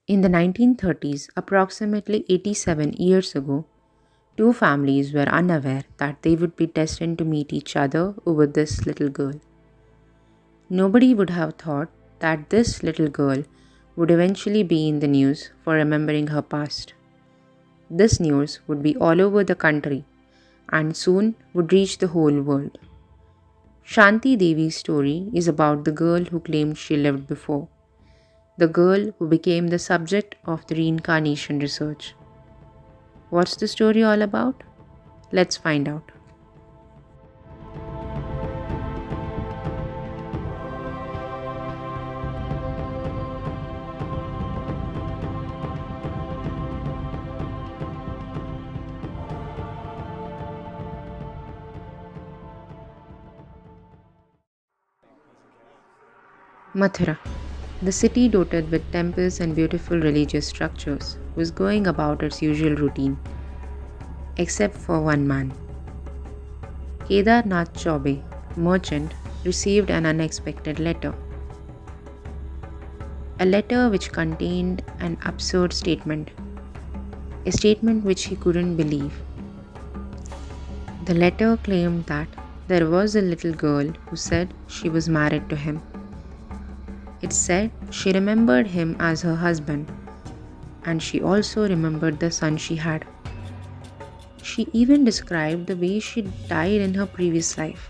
In the 1930s, approximately 87 years ago, two families were unaware that they would be destined to meet each other over this little girl. Nobody would have thought that this little girl would eventually be in the news for remembering her past. This news would be all over the country and soon would reach the whole world. Shanti Devi's story is about the girl who claimed she lived before, the girl who became the subject of the reincarnation research. What's the story all about? Let's find out. Mathura, the city dotted with temples and beautiful religious structures, was going about its usual routine, except for one man. Kedarnath Chaube, merchant, received an unexpected letter. A letter which contained an absurd statement, a statement which he couldn't believe. The letter claimed that there was a little girl who said she was married to him. It said she remembered him as her husband, and she also remembered the son she had. She even described the way she died in her previous life.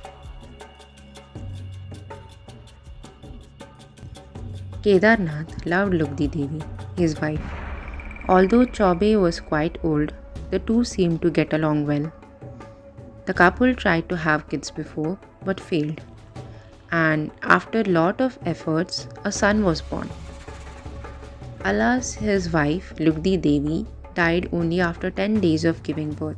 Kedarnath loved Lugdi Devi, his wife. Although Chaube was quite old, the two seemed to get along well. The couple tried to have kids before but failed, and after a lot of efforts, a son was born. Alas, his wife, Lugdi Devi, died only after 10 days of giving birth.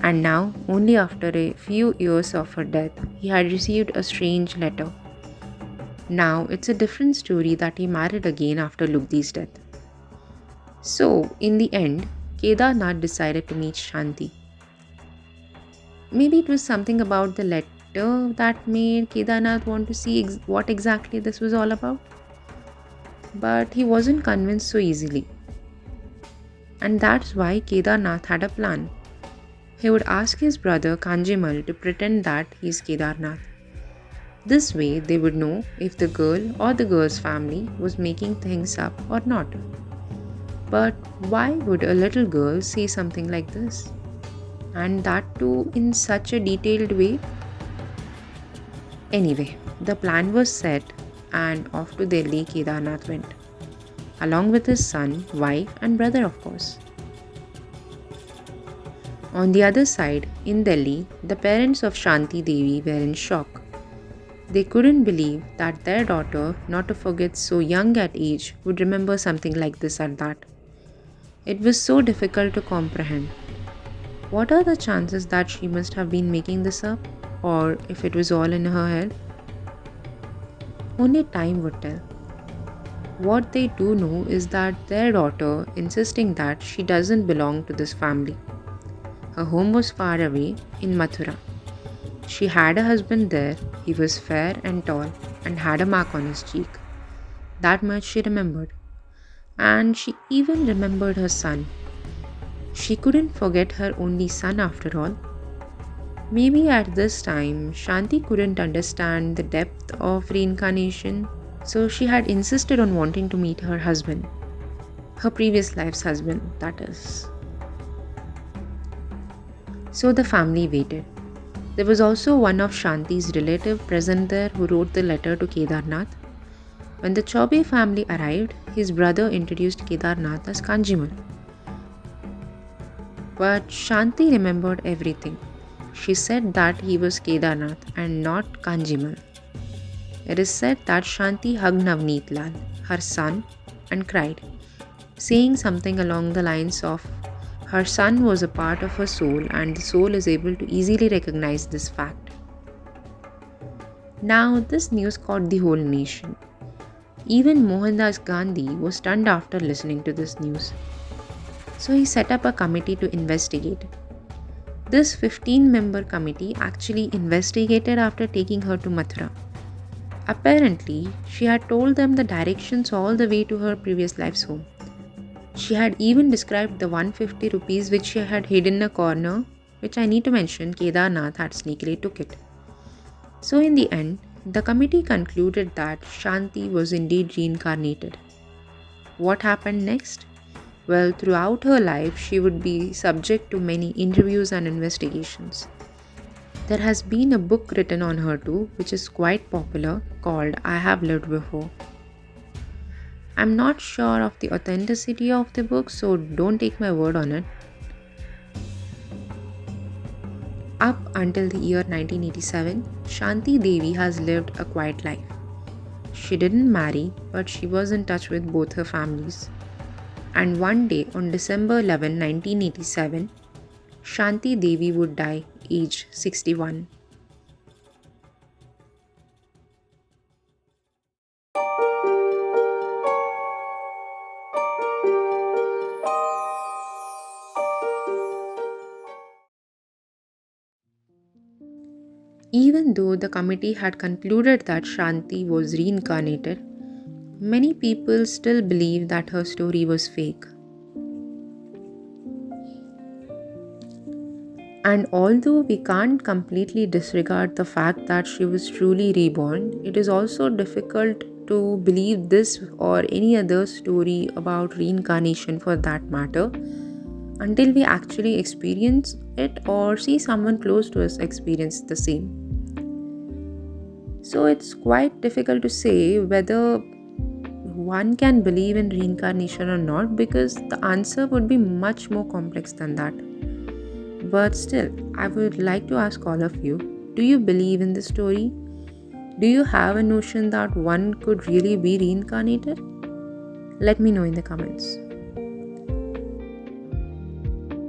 And now, only after a few years of her death, he had received a strange letter. Now, it's a different story that he married again after Lugdi's death. So, in the end, Kedarnath decided to meet Shanti. Maybe it was something about the letter that made Kedarnath want to see what exactly this was all about. But he wasn't convinced so easily. And that's why Kedarnath had a plan. He would ask his brother Kanjimal to pretend that he's Kedarnath. This way, they would know if the girl or the girl's family was making things up or not. But why would a little girl say something like this? And that too in such a detailed way? Anyway, the plan was set and off to Delhi Kedarnath went, along with his son, wife and brother of course. On the other side, in Delhi, the parents of Shanti Devi were in shock. They couldn't believe that their daughter, not to forget so young at age, would remember something like this or that. It was so difficult to comprehend. What are the chances that she must have been making this up, or if it was all in her head? Only time would tell. What they do know is that their daughter insisting that she doesn't belong to this family. Her home was far away in Mathura. She had a husband there. He was fair and tall and had a mark on his cheek. That much she remembered. And she even remembered her son. She couldn't forget her only son after all. Maybe at this time, Shanti couldn't understand the depth of reincarnation, so she had insisted on wanting to meet her husband. Her previous life's husband, that is. So the family waited. There was also one of Shanti's relative present there who wrote the letter to Kedarnath. When the Chaube family arrived, his brother introduced Kedarnath as Kanjimal. But Shanti remembered everything. She said that he was Kedarnath and not Kanjimal. It is said that Shanti hugged Navneet Lal, her son, and cried, saying something along the lines of, her son was a part of her soul and the soul is able to easily recognize this fact. Now, this news caught the whole nation. Even Mohandas Gandhi was stunned after listening to this news. So he set up a committee to investigate. This 15-member committee actually investigated after taking her to Mathura. Apparently, she had told them the directions all the way to her previous life's home. She had even described the 150 rupees which she had hid in a corner, which I need to mention Kedarnath had sneakily took it. So in the end, the committee concluded that Shanti was indeed reincarnated. What happened next? Well, throughout her life, she would be subject to many interviews and investigations. There has been a book written on her too, which is quite popular, called I Have Lived Before. I'm not sure of the authenticity of the book, so don't take my word on it. Up until the year 1987, Shanti Devi has lived a quiet life. She didn't marry, but she was in touch with both her families. And one day on December 11, 1987, Shanti Devi would die, aged 61. Even though the committee had concluded that Shanti was reincarnated, many people still believe that her story was fake. And although we can't completely disregard the fact that she was truly reborn, it is also difficult to believe this or any other story about reincarnation for that matter until we actually experience it or see someone close to us experience the same. So it's quite difficult to say whether one can believe in reincarnation or not because the answer would be much more complex than that. But still, I would like to ask all of you, do you believe in this story? Do you have a notion that one could really be reincarnated? Let me know in the comments.